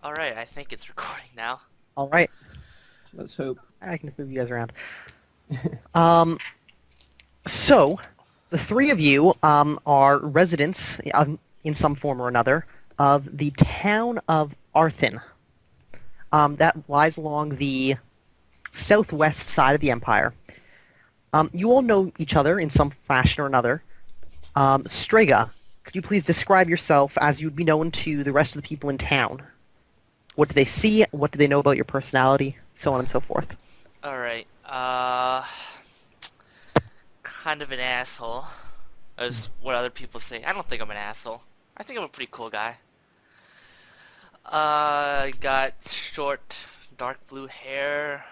Alright, I think it's recording now. All right, Let's hope. I can just move you guys around. Um, so the three of you are residents in some form or another of the town of Arthin. That lies along the southwest side of the empire. You all know each other in some fashion or another. Strega, could you please describe yourself as you would be known to the rest of the people in town? What do they see? What do they know about your personality? So on and so forth. Alright, kind of an asshole. As what other people say. I don't think I'm an asshole. I think I'm a pretty cool guy. Got short, dark blue hair.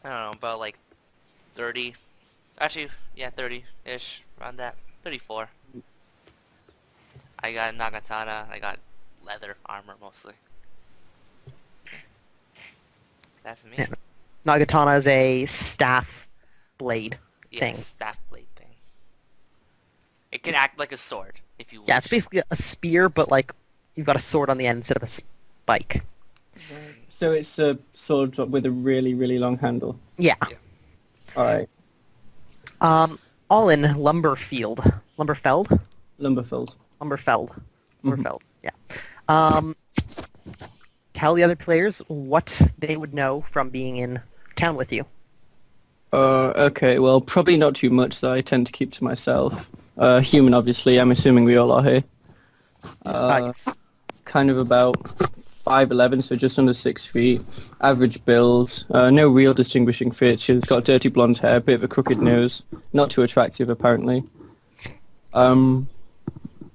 I don't know, about like 30. Actually, yeah, 30-ish, around that. 34. I got Nagatana, I got leather armor mostly. That's me. Yeah. Nagatana is a staff blade thing. Staff blade thing. It can act like a sword, if you wish. Yeah, it's basically a spear, but like you've got a sword on the end instead of a spike. So it's a sword with a really, really long handle. Yeah. Alright. All in Lumberfeld. Lumberfeld. Lumberfeld. Yeah. Tell the other players what they would know from being in town with you. Okay, well, probably not too much that I tend to keep to myself. Human, obviously. I'm assuming we all are here. Yes. Kind of about 5'11", so just under 6 feet. Average build. No real distinguishing features. Got dirty blonde hair, bit of a crooked nose. Not too attractive, apparently. And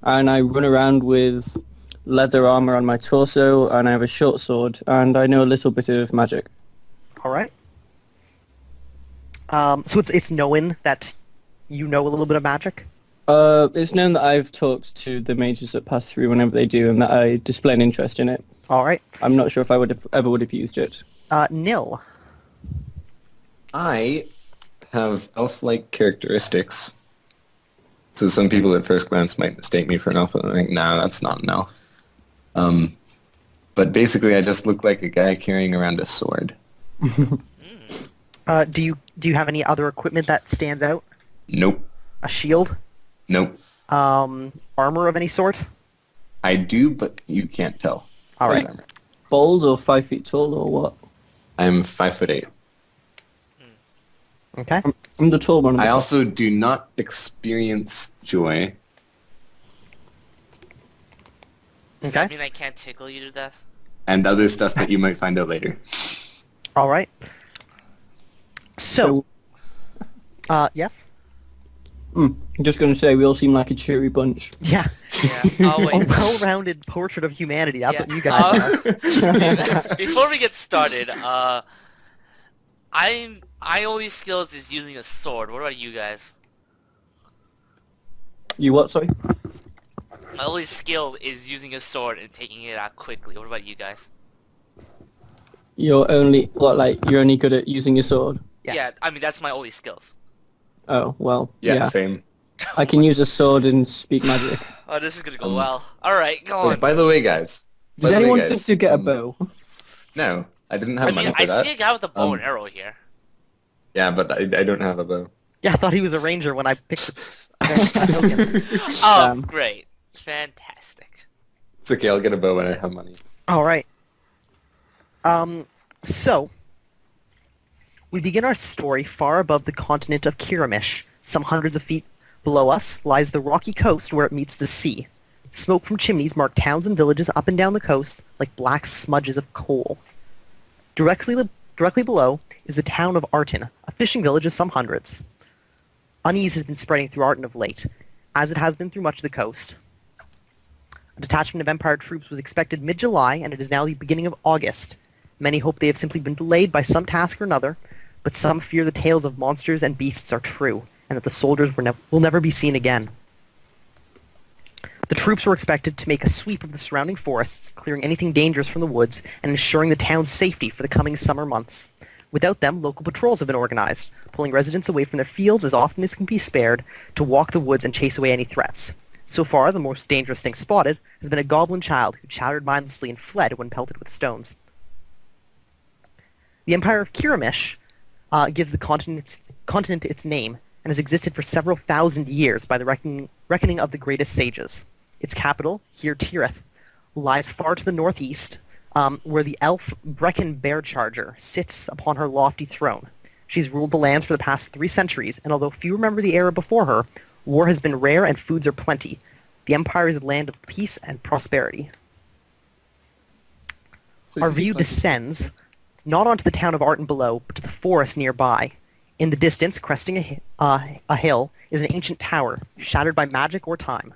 I run around with leather armor on my torso, and I have a short sword, and I know a little bit of magic. All right. So it's known that you know a little bit of magic? It's known that I've talked to the mages that pass through whenever they do, and that I display an interest in it. All right. I'm not sure if I ever would have used it. Nil. I have elf-like characteristics. So some people at first glance might mistake me for an elf, and I think, nah, that's not an elf. But basically I just look like a guy carrying around a sword. Do you have any other equipment that stands out? Nope. A shield? Nope. Armor of any sort? I do, but you can't tell. All right. Bold or 5 feet tall or what? I'm 5'8". Okay. I'm the tall one. I also do not experience joy. Does Okay. that mean I can't tickle you to death? And other stuff that you might find out later. All right. So, yes? I'm just going to say we all seem like a cheery bunch. Yeah. Yeah. Oh, A wait. well-rounded portrait of humanity. That's Yeah. what you guys are. Before we get started, my only skills is using a sword. What about you guys? You what, sorry? My only skill is using a sword and taking it out quickly. What about you guys? You're only good at using your sword? Yeah. I mean, that's my only skills. Oh, well, Yeah, same. I can use a sword and speak magic. Oh, this is gonna go well. Alright, go Wait, on. by the way, guys. Did anyone think to get a bow? No, I didn't have I money mean, for I that. see a guy with a bow and arrow here. Yeah, but I don't have a bow. Yeah, I thought he was a ranger when I picked the token. Oh, Damn. great. Fantastic. It's okay, I'll get a bow when I have money. All right. So, we begin our story far above the continent of Kiramish. Some hundreds of feet below us lies the rocky coast where it meets the sea. Smoke from chimneys mark towns and villages up and down the coast like black smudges of coal. Directly below is the town of Artin, a fishing village of some hundreds. Unease has been spreading through Artin of late, as it has been through much of the coast. A detachment of Empire troops was expected mid-July, and it is now the beginning of August. Many hope they have simply been delayed by some task or another, but some fear the tales of monsters and beasts are true, and that the soldiers will never be seen again. The troops were expected to make a sweep of the surrounding forests, clearing anything dangerous from the woods, and ensuring the town's safety for the coming summer months. Without them, local patrols have been organized, pulling residents away from their fields as often as can be spared to walk the woods and chase away any threats. So far, the most dangerous thing spotted has been a goblin child who chattered mindlessly and fled when pelted with stones. The Empire of Kiramish gives the continent its name and has existed for several thousand years by the reckoning of the greatest sages. Its capital, Tirith, lies far to the northeast, where the elf Brekhan Bearcharger sits upon her lofty throne. She's ruled the lands for the past 3 centuries, and although few remember the era before her, war has been rare and foods are plenty. The Empire is a land of peace and prosperity. So Our is it view like- descends, not onto the town of Arton below, but to the forest nearby. In the distance, cresting a hill, is an ancient tower, shattered by magic or time.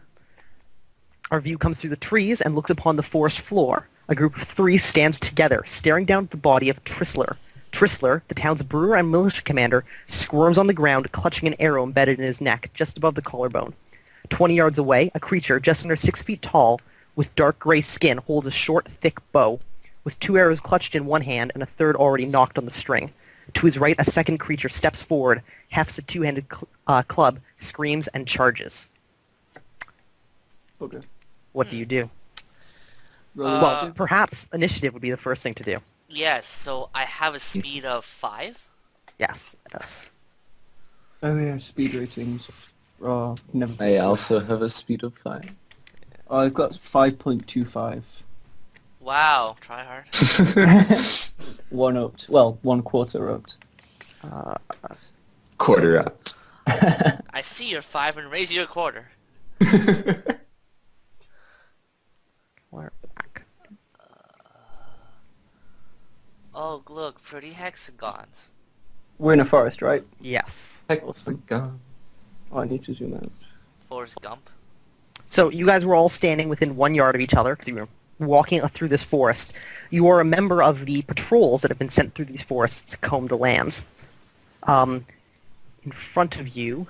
Our view comes through the trees and looks upon the forest floor. A group of 3 stands together, staring down at the body of Trissler. Trissler, the town's brewer and militia commander, squirms on the ground, clutching an arrow embedded in his neck, just above the collarbone. 20 yards away, a creature just under 6 feet tall, with dark gray skin, holds a short, thick bow, with 2 arrows clutched in one hand and a third already knocked on the string. To his right, a second creature steps forward, hefts a 2-handed club, screams, and charges. Okay. What do you do? Roll Uh, Well, perhaps initiative would be the first thing to do. Yes, so I have a speed of 5. Yes, it does. Oh yeah, speed ratings. Oh, never. I also have a speed of 5. Oh, I've got 5.25. Wow, try hard. 1 upped. Well, 1/4 upped. Quarter up. I see your 5 and raise your quarter. We're back. Oh, look, pretty hexagons. We're in a forest, right? Yes. Hexagon. Oh, I need to zoom out. Forrest Gump. So you guys were all standing within 1 yard of each other because you were walking through this forest. You are a member of the patrols that have been sent through these forests to comb the lands. In front of you,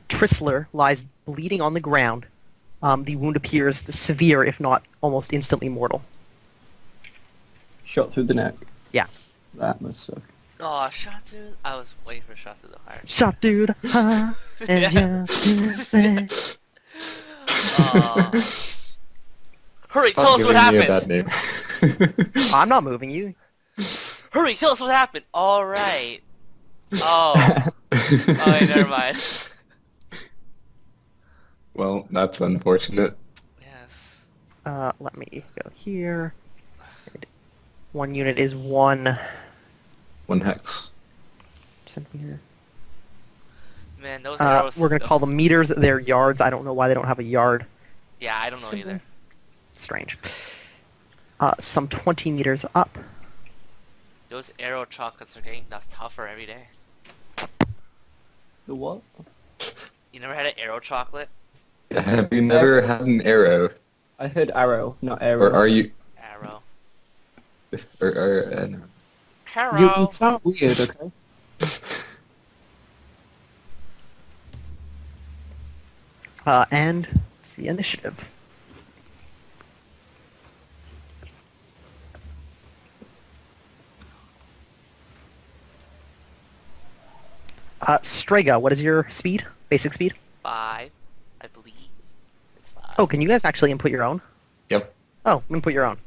Trissler lies bleeding on the ground. The wound appears severe, if not almost instantly mortal. Shot through the neck. Yeah. That must suck. Oh, shot through. I was waiting for shot through the heart. Shot through the heart and Yeah. just Hurry, Stop tell us what giving me a happened. bad name. I'm not moving you. Hurry, tell us what happened. All right. Oh. Oh, yeah, never mind. Well, that's unfortunate. Yes. Let me go here. 1 unit is 1 1 hex. centimeter. Man, those arrows. We're gonna call them meters. They're yards. I don't know why they don't have a yard. Yeah, I don't know either. Strange. Some 20 meters up. Those arrow chocolates are getting tougher every day. The what? You never had an arrow chocolate? Have you never had an arrow? I heard arrow, not arrow. Or are you... Arrow. No. Arrow. You sound weird, okay? And it's the initiative. Strega, what is your speed? Basic speed? 5, I believe. It's 5. Oh, can you guys actually input your own? Yep. Oh, input your own.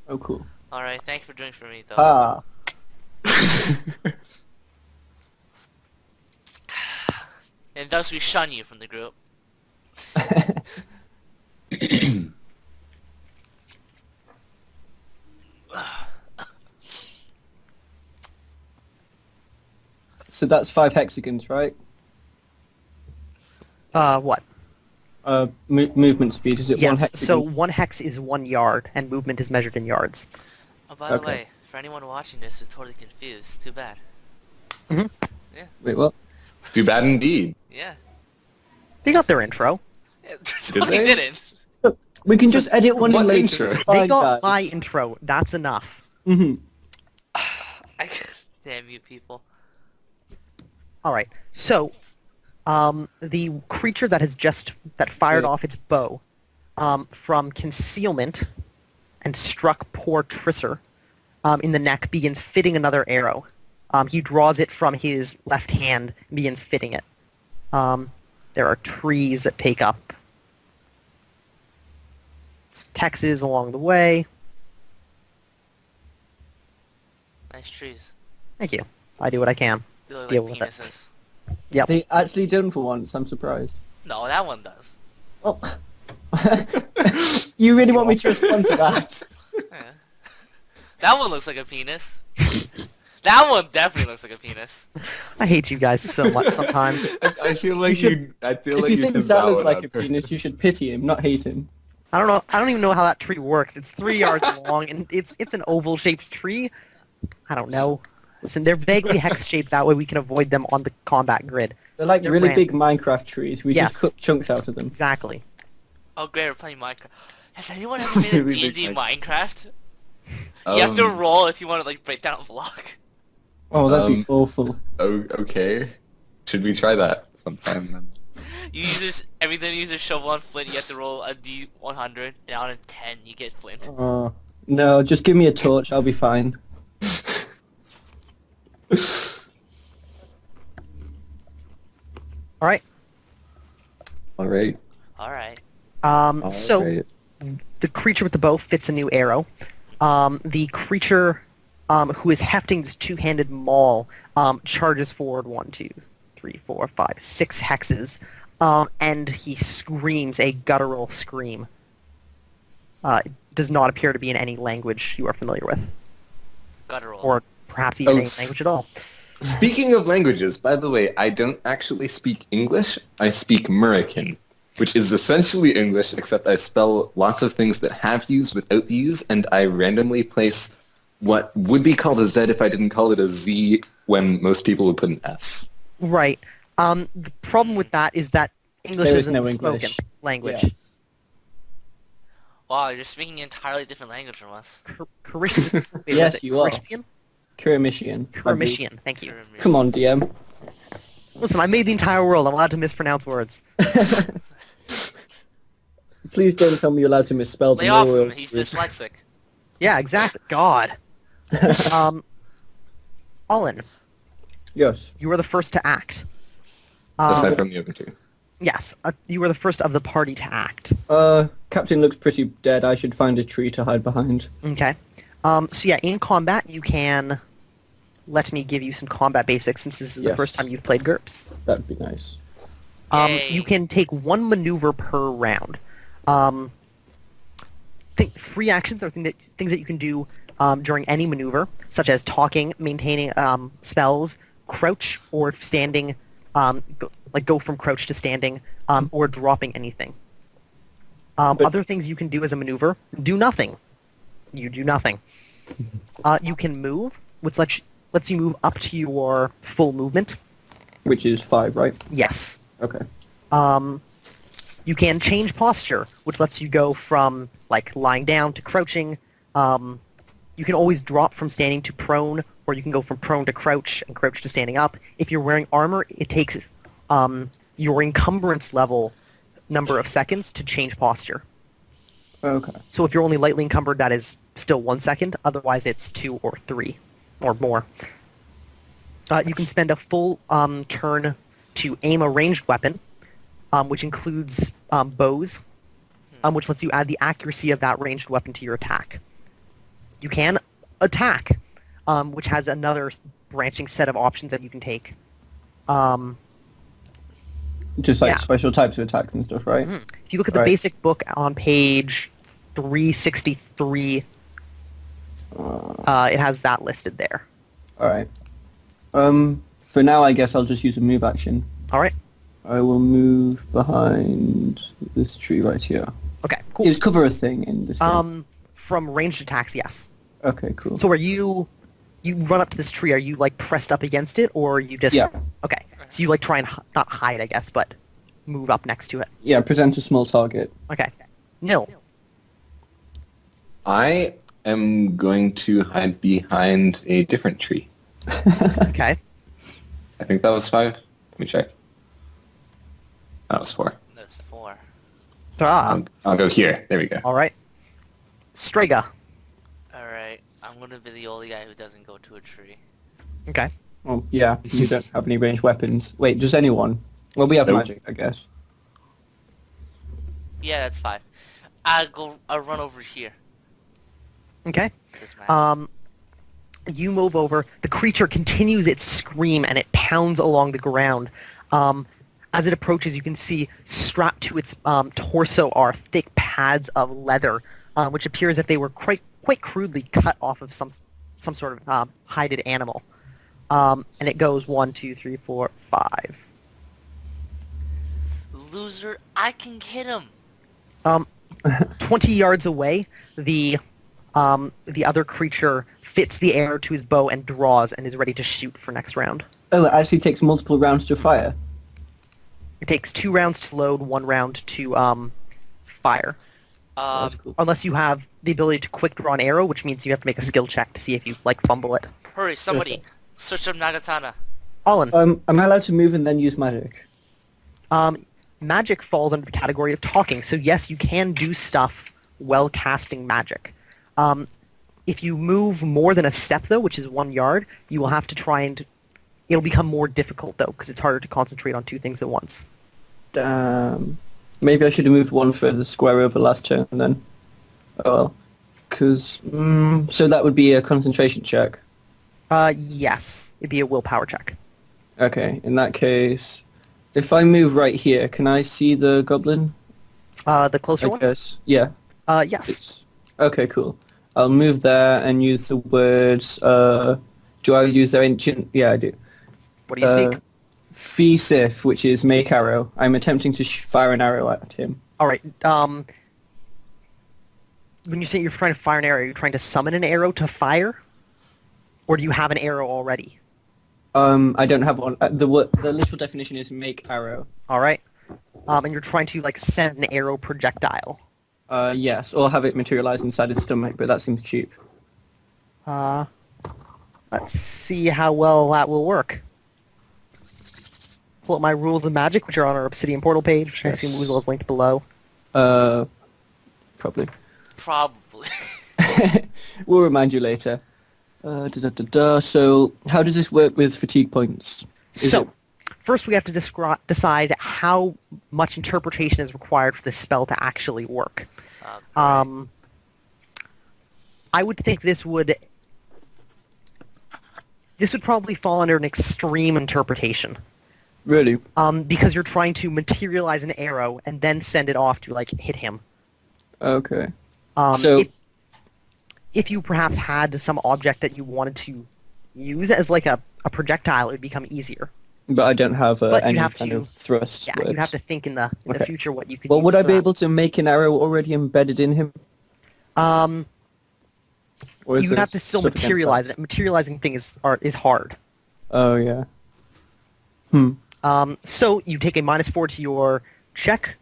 Oh, cool. All right, thank you for doing for me though. Ah. And thus we shun you from the group. So that's 5 hexagons, right? What? Movement speed, is it 1 Yes, hexagon? so 1 hex is 1 yard, and movement is measured in yards. Oh, by the Okay. way, for anyone watching this who's totally confused, too bad. Wait, what? Too bad indeed. Yeah. They got their intro. Did No, he they? didn't. We can just edit one in What later. intro? It's They fine, got guys. my intro. That's enough. Mhm. Damn you people. Alright, so, the creature that fired Wait. off its bow, from concealment and struck poor Trisser, in the neck begins fitting another arrow. He draws it from his left hand and begins fitting it. There are trees that take up Texas along the way. Nice trees. Thank you. I do what I can. They look Deal like with it. penises. Yep. They actually done for once. I'm surprised. No, that one does. Oh. You really want me to respond to that? Yeah. That one looks like a penis. That one definitely looks like a penis. I hate you guys so much sometimes. I feel like should- I feel If like you you think did that looks one like on a penis, you should pity him, not hate him. I don't know. I don't even know how that tree works. It's 3 yards long, and it's an oval-shaped tree. I don't know. Listen, they're vaguely hex-shaped. That way we can avoid them on the combat grid. They're like They're really random. big Minecraft trees. We Yes. just cut chunks out of them. Exactly. Oh great, we're playing Minecraft. Has anyone ever made a Really big D&D Minecraft. Minecraft? You have to roll if you want to like break down a block. Oh, that'd be awful. Oh, okay. Should we try that sometime then? You use this, every time you use a shovel on flint, you have to roll a D100, and on a 10 you get flint. No, just give me a torch. I'll be fine. All right. All right. Alright. So Alright. the creature with the bow fits a new arrow. The creature who is hefting this two-handed maul charges forward 1, 2, 3, 4, 5, 6 hexes, and he screams a guttural scream. It does not appear to be in any language you are familiar with, Guttural. or perhaps even Oh, any language at all. Speaking of languages, by the way, I don't actually speak English. I speak American, which is essentially English, except I spell lots of things that have U's without the U's, and I randomly place what would be called a Z if I didn't call it a Z when most people would put an S. Right. The problem with that is that English There is isn't no the spoken English. language. Yeah. Wow, you're speaking an entirely different language from us. Christian. Yes, you are. Christian? Kuramishian. Kuramishian, thank you. Come on, DM. Listen, I made the entire world. I'm allowed to mispronounce words. Please don't tell me you're allowed to misspell the Lay off him, words. he's dyslexic. Yeah, exactly. God. Olin, Yes. you were the first to act. Aside from the other two. Yes, you were the first of the party to act. Captain looks pretty dead. I should find a tree to hide behind. Okay. So yeah, in combat, you can let me give you some combat basics since this is the Yes. first time you've played Gurps. That'd be nice. Yay. You can take 1 maneuver per round. Free actions are things that you can do during any maneuver, such as talking, maintaining spells, crouch, or standing, go from crouch to standing, or dropping anything. Other things you can do as a maneuver, do nothing. You do nothing. You can move, which lets you move up to your full movement. Which is 5, right? Yes. Okay. You can change posture, which lets you go from lying down to crouching. You can always drop from standing to prone, or you can go from prone to crouch and crouch to standing up. If you're wearing armor, it takes your encumbrance level number of seconds to change posture. Okay. So if you're only lightly encumbered, that is still 1 second. Otherwise, it's 2 or 3 or more. You can spend a full turn to aim a ranged weapon, which includes bows, which lets you add the accuracy of that ranged weapon to your attack. You can attack, which has another branching set of options that you can take. Just like Yeah. special types of attacks and stuff, right? If you look at the Right. basic book on page 363, it has that listed there. Alright. For now, I guess I'll just use a move action. All right. I will move behind this tree right here. Okay. Cool. Is cover a thing in this thing? From ranged attacks, yes. Okay, cool. So are you run up to this tree? Are you pressed up against it, or you just? Yeah. Okay. So you try and not hide, I guess, but move up next to it. Yeah, present a small target. Okay. No. I am going to hide behind a different tree. Okay. I think that was 5. Let me check. That was 4. That's 4. I'll go here. There we go. All right. Strega. Alright, I'm gonna be the only guy who doesn't go to a tree. Okay. Oh, yeah, you don't have any ranged weapons. Wait, just anyone? Well, we have Nope. magic, I guess. Yeah, that's fine. I'll run over here. Okay. This man. You move over. The creature continues its scream and it pounds along the ground. As it approaches, you can see strapped to its torso are thick pads of leather, which appears that they were quite crudely cut off of some sort of hided animal. And it goes 1, 2, 3, 4, 5. Loser, I can hit him. 20 yards away, the other creature fits the arrow to his bow and draws and is ready to shoot for next round. Oh, it actually takes multiple rounds to fire. It takes 2 rounds to load, 1 round to fire. That's cool. Unless you have the ability to quick draw an arrow, which means you have to make a skill check to see if you fumble it. Hurry, somebody. Search up Nagatana. Olin, Am I allowed to move and then use magic? magic falls under the category of talking, so yes, you can do stuff while casting magic. If you move more than a step, though, which is 1 yard, you will have to try and... It'll become more difficult, though, because it's harder to concentrate on 2 things at once. Damn. Maybe I should have moved 1 further square over last turn then. Oh well. Because... so that would be a concentration check. Yes. It'd be a willpower check. Okay, in that case... If I move right here, can I see the goblin? The closer I one? guess. Yeah. Yes. Okay, cool. I'll move there and use the words... do I use their ancient... Yeah, I do. What do you speak? Fee Sif, which is make arrow. I'm attempting to fire an arrow at him. Alright, when you say you're trying to fire an arrow, are you trying to summon an arrow to fire? Or do you have an arrow already? I don't have one. The literal definition is make arrow. Alright. And you're trying to, send an arrow projectile. Yes, or have it materialize inside his stomach, but that seems cheap. Let's see how well that will work. Pull up my rules of magic, which are on our Obsidian portal page, which I assume Woozle is linked below. Probably. Probably. We'll remind you later. So, how does this work with fatigue points? First we have to decide how much interpretation is required for this spell to actually work. Okay. I would think this would probably fall under an extreme interpretation. Really? Because you're trying to materialize an arrow and then send it off to, hit him. Okay. If you perhaps had some object that you wanted to use as, a projectile, it would become easier. But I don't have But any you'd have kind to- of thrust. Yeah, words. you'd have to think in the Okay. future what you could Well, use would I for be that. able to make an arrow already embedded in him? Or is You would there have to still stuff against materialize that? it. Materializing thing is hard. Oh, yeah. So you take a -4 to your check.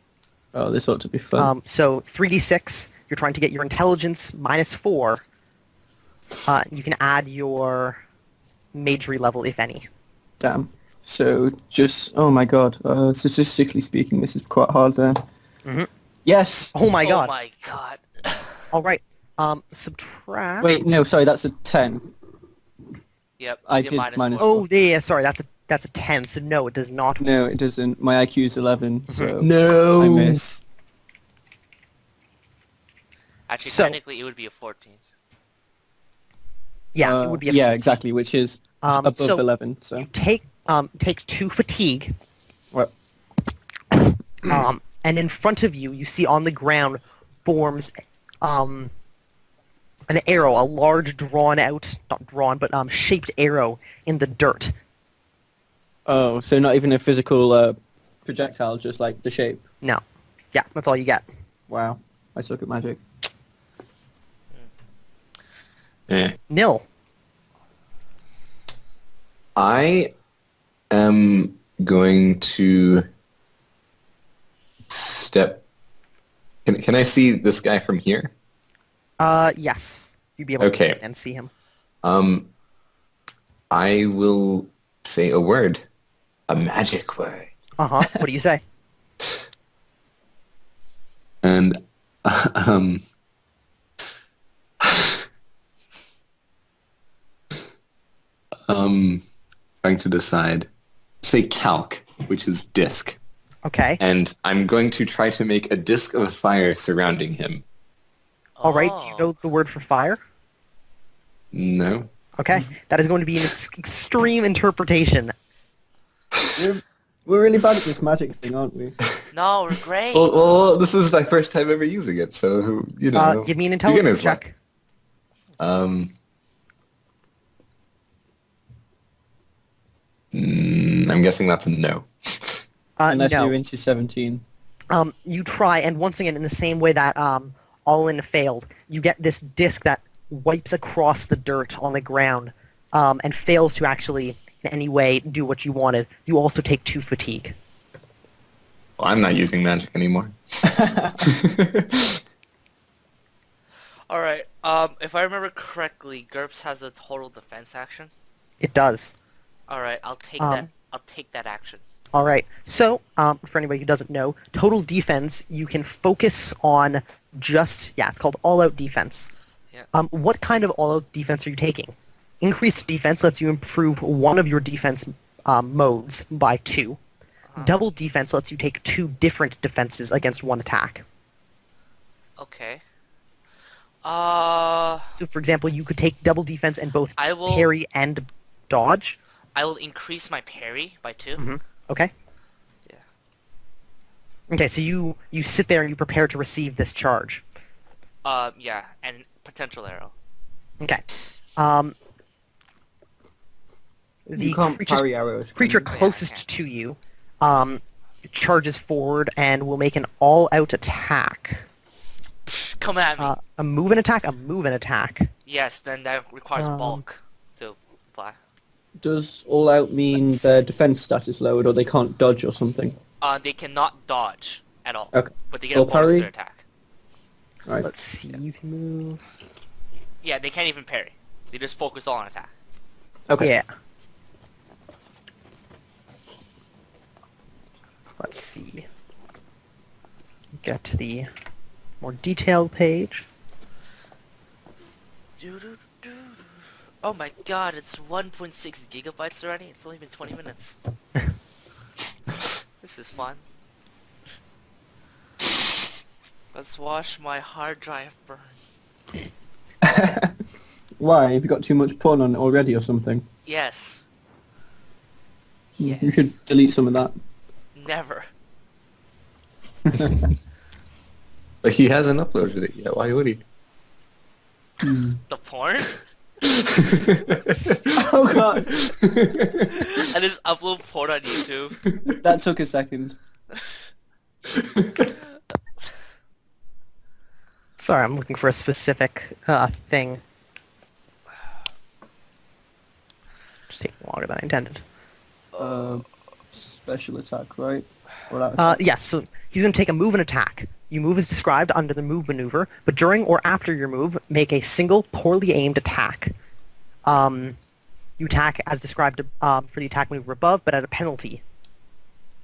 Oh, this ought to be fun. So 3d6. You're trying to get your intelligence -4. You can add your magery level, if any. Damn. So, oh my god. Statistically speaking, this is quite hard then. Mhm. Yes! Oh my god. Oh my god. All right. Subtract. Wait, no, sorry, that's a 10. Yep. I you get did -4. minus- Oh, yeah. Sorry, that's a 10. So no, it does not. No, it doesn't. My IQ is 11, so No. I miss. Actually, So- technically, it would be a 14. Yeah, it would be. Yeah, exactly, which is above so 11, so... You take 2 fatigue. Well, And in front of you, you see on the ground forms an arrow, a large not drawn, but shaped arrow in the dirt. oh, so not even a physical projectile, just like the shape. No. Yeah, that's all you get. Wow, I suck at magic. Nil. I am going to step... Can I see this guy from here? Yes. You'd be able Okay. to and see him. I will say a word. A magic word. Uh-huh. What do you say? And, trying to decide. Say calc. which is disc. Okay. And I'm going to try to make a disc of fire surrounding him. All right. Do you know the word for fire? No. Okay. That is going to be an extreme interpretation. We're really bad at this magic thing, aren't we? No, we're great. Well, this is my first time ever using it, so, you know. Give me an intelligence beginner's check. luck. I'm guessing that's a no. Unless No. you're into 17. You try, and once again, in the same way that All-In failed, you get this disc that wipes across the dirt on the ground and fails to actually in any way do what you wanted. You also take 2 fatigue. Well, I'm not using magic anymore. All right. If I remember correctly, Gurps has a total defense action. It does. All right, I'll take that. I'll take that action. All right. So, for anybody who doesn't know, total defense, you can focus on just, it's called all-out defense. Yeah. What kind of all-out defense are you taking? Increased defense lets you improve one of your defense modes by 2. Double defense lets you take 2 different defenses against one attack. Okay. So, for example, you could take double defense and both I will- parry and dodge. I will increase my parry by 2. Mm-hmm. Okay. Yeah. Okay, so you sit there and you prepare to receive this charge. Yeah, and potential arrow. Okay. The You can't creature's- parry arrows. can creature you? closest to you charges forward and will make an all-out attack. Psh, come at me. A move and attack? A move and attack. Yes, then that requires um, bulk to apply. Does all out mean their defense stat is lowered, or they can't dodge or something? They cannot dodge at all. Okay. But they get Or a bonus to parry? their attack. Right. Let's see, you can move... Yeah, they can't even parry. They just focus all on attack. Okay. Yeah. Let's see. Get to the more detailed page. Doo-doo-doo-doo. Oh my god, it's 1.6 gigabytes already? It's only been 20 minutes. This is fun. Let's watch my hard drive burn. Why? Have you got too much porn on it already or something? Yes. You Yes. should delete some of that. Never. But he hasn't uploaded it yet. Why would he? The porn? Oh god! I just upload porn on YouTube. That took a second. Sorry, I'm looking for a specific thing. Just taking longer than I intended. Special attack, right? Or that Yes, so he's going to take a move and attack. You move as described under the move maneuver, but during or after your move, make a single poorly aimed attack. You attack as described for the attack maneuver above, but at a penalty.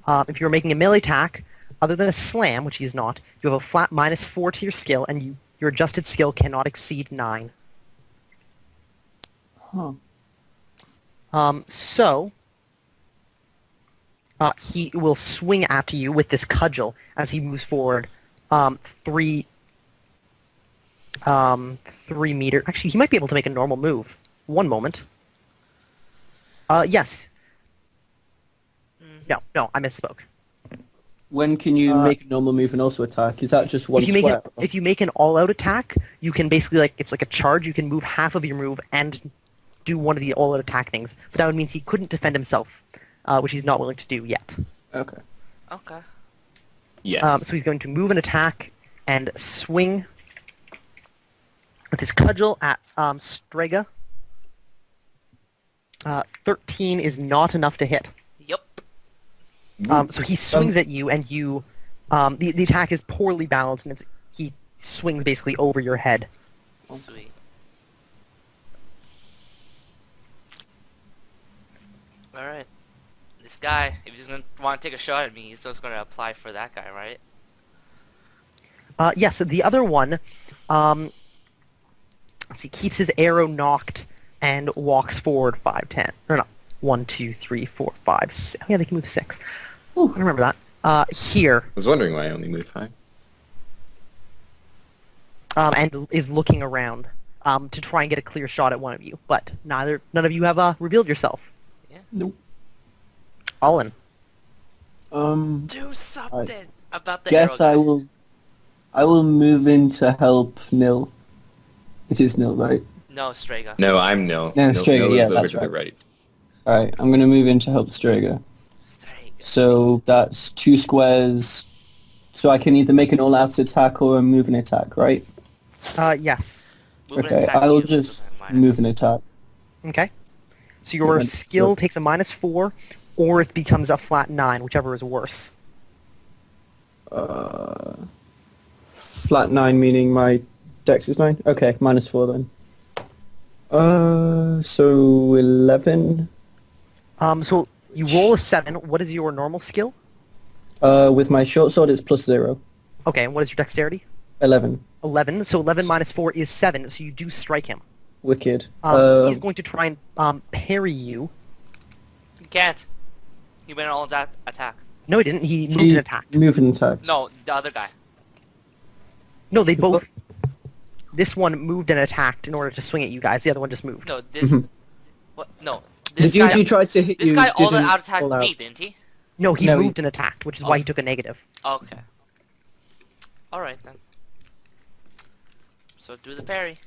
If you're making a melee attack, other than a slam, which he is not, you have a flat -4 to your skill, and your adjusted skill cannot exceed 9. Huh. He will swing at you with this cudgel as he moves forward 3 meter. Actually, he might be able to make a normal move. One moment. Yes. No, I misspoke. When can you make a normal move and also attack? Is that just one square? If you make an all-out attack, you can basically it's like a charge. You can move half of your move and do one of the all-out attack things. But that would mean he couldn't defend himself, which he's not willing to do yet. Okay. Okay. Yeah. So he's going to move and attack and swing with his cudgel at Strega. 13 is not enough to hit. Yup. So he swings at you, and you, the attack is poorly balanced, and he swings basically over your head. Sweet. Alright. This guy, if he's gonna want to take a shot at me, he's just gonna apply for that guy, right? Yes, the other one, let's see, keeps his arrow knocked and walks forward 5, 10. Or no, 1, 2, 3, 4, 5, 6. Yeah, they can move 6. Ooh, I remember that. Here, I was wondering why I only moved 5. and is looking around to try and get a clear shot at one of you. But none of you have revealed yourself. Nope. Allen. Do something about the Guess arrow I guy. will. I will move in to help Nil. It is Nil, right? No, Strega. No, I'm Nil. No, Nil, Strega, Nil yeah, is over that's to the right. right. Alright, I'm gonna move in to help Strega. Strega. So that's 2 squares. So I can either make an all-out attack or a moving attack, right? Yes. Move and Okay, attack I'll you, so just then minus. move an attack. Okay. So your then- skill takes a -4, or it becomes a flat 9, whichever is worse. Flat 9 meaning my dex is 9? Okay, -4 then. So 11. So you roll a 7. What is your normal skill? With my short sword it's +0. Okay, and what is your dexterity? 11. 11. So 11 -4 is 7, so you do strike him. Wicked. He's going to try and parry you. You can't. He went all that attack. No, he didn't. He moved and attacked. Move and attack. No, the other guy. No, they both... This one moved and attacked in order to swing at you guys. The other one just moved. No, this. Mhm. What? No. The This dude guy. who tried to hit This you guy all didn't the out attacked all out. me, didn't he? No, he No, he- moved and attacked, which is why he took a negative. Okay. All right then. So do the parry.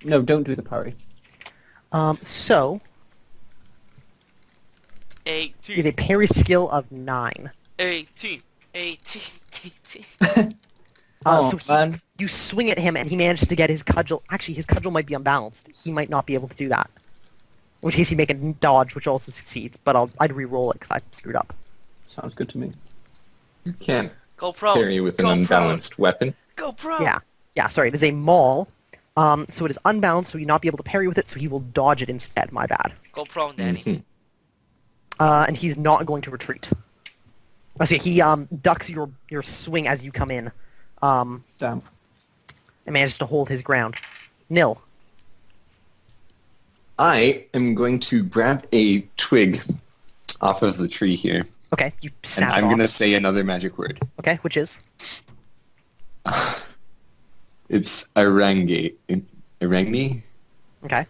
No, don't do the parry. So, is 18. a parry skill of 9. 18. 18. 18. Oh, so man. you swing at him and he manages to get his cudgel. Actually, his cudgel might be unbalanced. He might not be able to do that. In which case he'd make a dodge, which also succeeds. But I'd re-roll it because I screwed up. Sounds good to me. You can't Go pro. parry with an Go unbalanced weapon. Pro. Go pro. Yeah, sorry, it is a maul. So it is unbalanced, so he'd not be able to parry with it, so he will dodge it instead. My bad. Go pro, Danny. Mhm. And he's not going to retreat. Okay, he ducks your swing as you come in, Damn. and manages to hold his ground. Nil. I am going to grab a twig off of the tree here, Okay, you and snap it I'm off. going to say another magic word. Okay, which is? It's Arangi, Okay.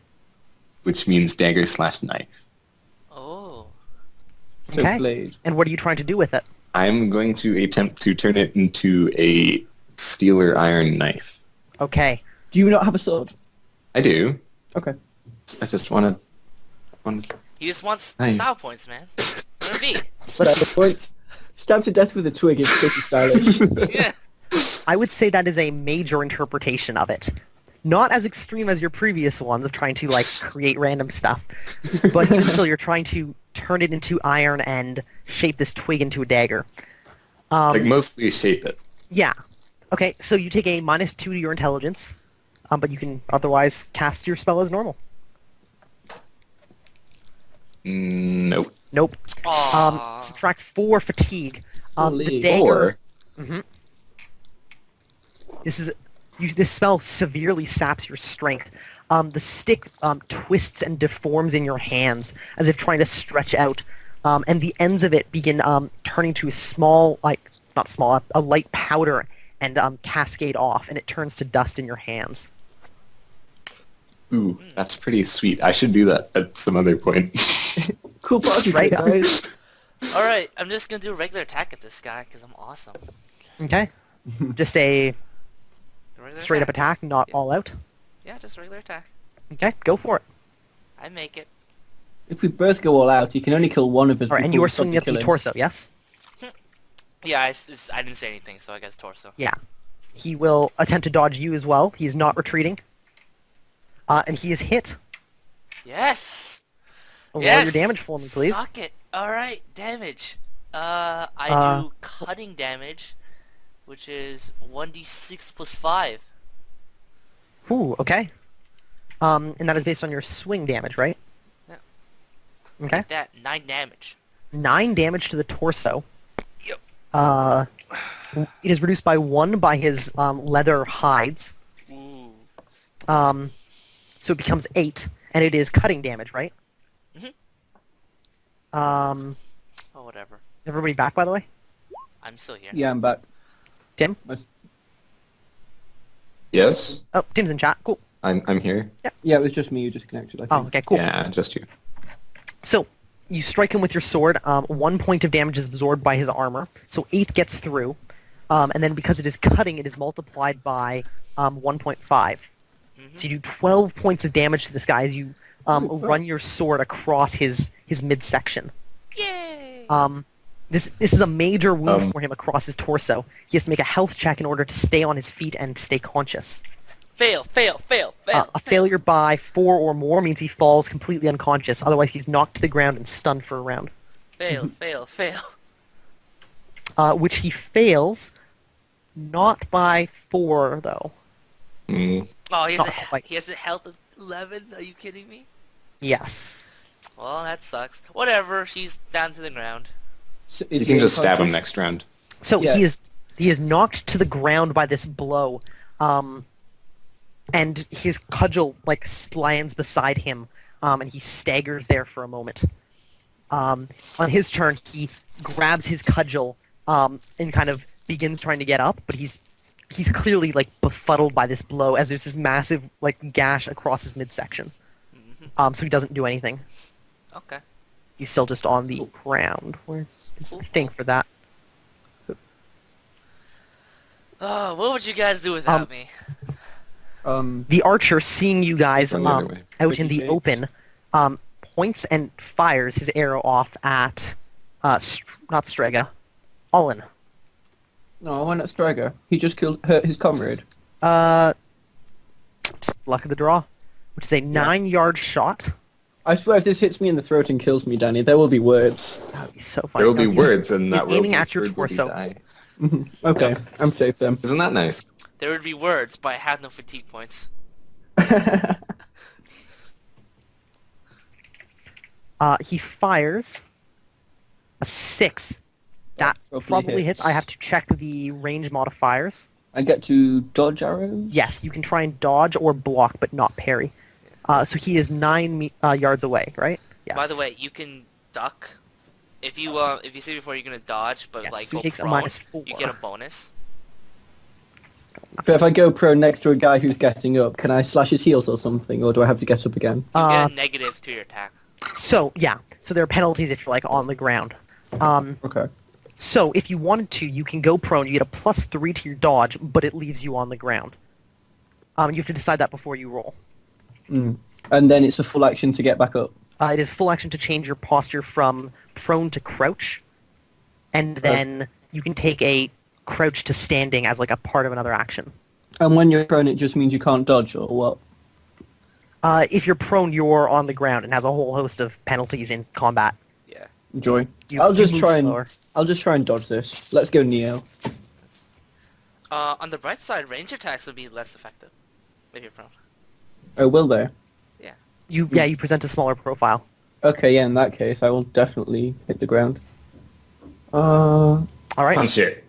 which means dagger/knife. Oh. So Okay. blade. And what are you trying to do with it? I'm going to attempt to turn it into a steel or iron knife. Okay. Do you not have a sword? I do. Okay. I just want to... He just wants Hey. style points, man. Let me Whatever point. Stabbed to death with a twig is pretty stylish. be. Yeah. I would say that is a major interpretation of it. Not as extreme as your previous ones of trying to, like, create random stuff. But you're trying to turn it into iron and shape this twig into a dagger. like mostly shape it. Yeah. Okay, so you take a -2 to your intelligence, but you can otherwise cast your spell as normal. Nope. Nope. Aww. Subtract 4 fatigue. The Holy. dagger... Or This spell severely saps your strength. The stick twists and deforms in your hands as if trying to stretch out, and the ends of it begin turning to a small, not small, a light powder and cascade off, and it turns to dust in your hands. Ooh, that's pretty sweet. I should do that at some other point. Cool party Right. trick, guys. All right, I'm just gonna do a regular attack at this guy because I'm awesome. Okay? Just a Regular straight up attack, not Yeah. all out. Yeah, just a regular attack. Okay, go for it. I make it. If we both go all out, you can only kill one of us. All right, and before you we are stop swinging at the killing. torso, yes? Yeah, I didn't say anything, so I guess torso. Yeah. He will attempt to dodge you as well. He's not retreating. And he is hit. Yes. Roll Yes. your damage for me, please. Suck it. All right, damage. I do cutting damage, which is 1d6 plus 5. Ooh, okay. And that is based on your swing damage, right? Yeah. Okay. That 9 damage. 9 damage to the torso. Yep. It is reduced by 1 by his leather hides. Ooh. So it becomes 8, and it is cutting damage, right? Um, Oh, whatever. is everybody back, by the way? I'm still here. Yeah, I'm back. Tim? Yes, Oh, Tim's in chat. Cool. I'm here. Yeah, it was just me you disconnected, I Oh, think. okay, cool. Yeah, just you. So, you strike him with your sword. 1 point of damage is absorbed by his armor. So 8 gets through. And then because it is cutting, it is multiplied by 1.5. So you do 12 points of damage to this guy as you run your sword across his midsection. Yay! This is a major wound for him across his torso. He has to make a health check in order to stay on his feet and stay conscious. Fail. A failure by 4 or more means he falls completely unconscious. Otherwise, he's knocked to the ground and stunned for a round. Fail. Which he fails, not by 4 though. Mm. Oh, Not quite. he has a health of 11? Are you kidding me? Yes. Well, that sucks. Whatever, he's down to the ground. So You is can he just stab him unconscious? next round. So Yeah. he is knocked to the ground by this blow, and his cudgel lands beside him, and he staggers there for a moment. On his turn, he grabs his cudgel and kind of begins trying to get up, but he's clearly befuddled by this blow, as there's this massive gash across his midsection. So he doesn't do anything. Okay. He's still just on the ground. Where's the thing for that? Oh, what would you guys do without me? The archer, seeing you guys From the other way. out in Pretty the big. open, points and fires his arrow off at not Strega, Olin. No, why not Striker? He just hurt his comrade. Luck of the draw, which is a 9-yard shot. I swear if this hits me in the throat and kills me, Danny, there will be words. That would be so funny. There will No, be he's- words, and that he's will aiming be at your word will be torso. die. Okay, I'm safe then. Isn't that nice? There would be words, but I have no fatigue points. He fires a 6. That That probably probably hits. hits. I have to check the range modifiers. I get to dodge arrows? Yes, you can try and dodge or block, but not parry. So he is 9 yards away, right? Yes. By the way, you can duck. If you say before you're gonna dodge, but Yes, like so he go takes a prone, -4. you get a bonus. But if I go prone next to a guy who's getting up, can I slash his heels or something, or do I have to get up again? You get a negative to your attack. So yeah, so there are penalties if you're on the ground. Okay. So if you wanted to, you can go prone. You get a +3 to your dodge, but it leaves you on the ground. You have to decide that before you roll. Mm. And then it's a full action to get back up. It is full action to change your posture from prone to crouch, and then you can take a crouch to standing as a part of another action. And when you're prone, it just means you can't dodge, or what? If you're prone, you're on the ground and has a whole host of penalties in combat. Yeah. Enjoy. You- I'll you just move try and slower. dodge this. Let's go Neo. On the bright side, range attacks would be less effective if you're prone. Oh, will they? You present a smaller profile. Okay, yeah. In that case, I will definitely hit the ground. All right. Punch it.